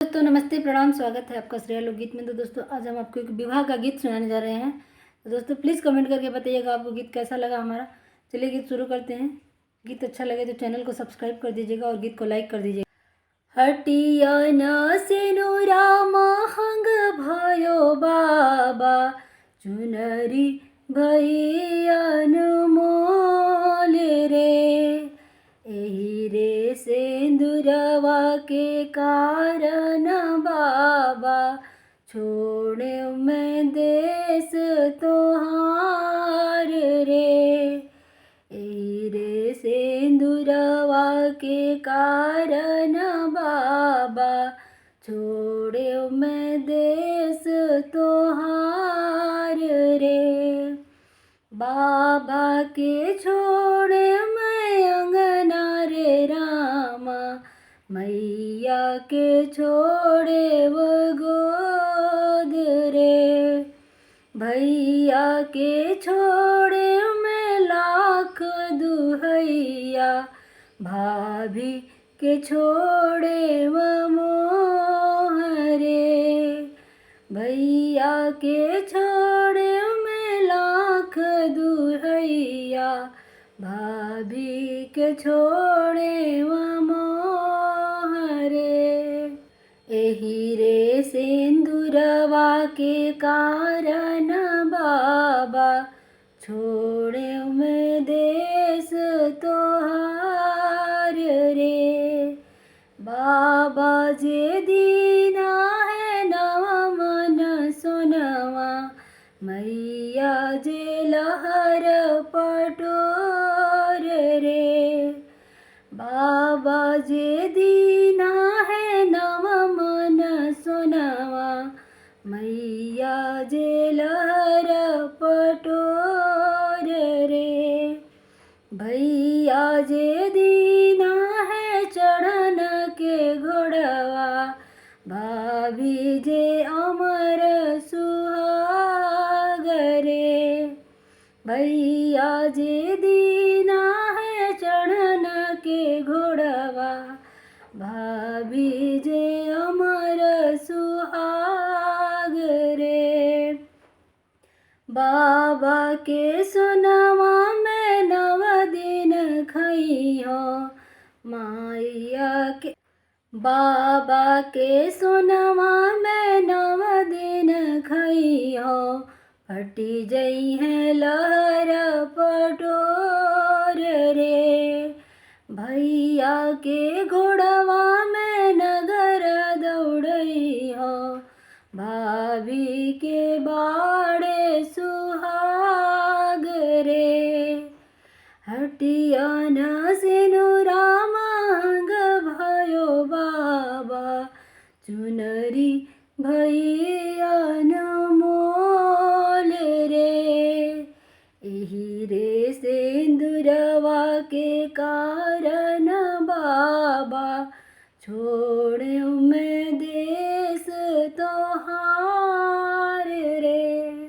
दोस्तों नमस्ते प्रणाम, स्वागत है आपका श्रेया लोकगीत में। तो दोस्तों आज हम आपको एक विवाह का गीत सुनाने जा रहे हैं। तो दोस्तों प्लीज़ कमेंट करके बताइएगा आपको गीत कैसा लगा हमारा। चलिए गीत शुरू करते हैं। गीत अच्छा लगे तो चैनल को सब्सक्राइब कर दीजिएगा और गीत को लाइक कर दीजिएगा। हटिया न सिनुरा महंग भयो बाबा, चुनरी भैया मोल रे। एही रे सिंदूरवा के कारण बाबा, छोड़े मैं देश तोहार रे। एही रे सिंदूरवा के कारण बाबा, छोड़े मैं देश तोहार रे। बाबा के छोड़े मैं अंगना रे रामा, मैया के छोड़े वो गोद रे। भैया के छोड़े मैं लाख दुहैया, भाभी के छोड़े वो मोह रे। भैया के छोड़े मैं लाख दुहैया, भाभी के छोड़े वो मोह रे। एही रे सिंदूरवा के कारण बाबा, छोड़े मैं देश तोहार रे। बाबा जे दीना है नवा मन सोनवा, मैया जे लहर पटोर रे। बाबा जे दीना है नवा मन सोनवा, मैया जे लहर पटोर रे। भैया जे दीना है चढ़न के घोड़वा, भाभी जे अमर सुहाग रे। भैया जे दीना है चढ़न के घोड़वा, भाभी जे अमर सुहाग रे। बाबा के सोनवा में नव दिन खइहो, मैया के बाबा के सोनवा में नव दिन खइहो, फटी जई है लहर पटोर रे। भैया के घोड़वा में नगर दौड़इहो, भाभी के बाड़े सुहाग रे। हटिया न सिनुरा महंग भयो बाबा, चुनरी भैया मोल रे। एही रे सिंदूरवा के कारण बाबा, छोड़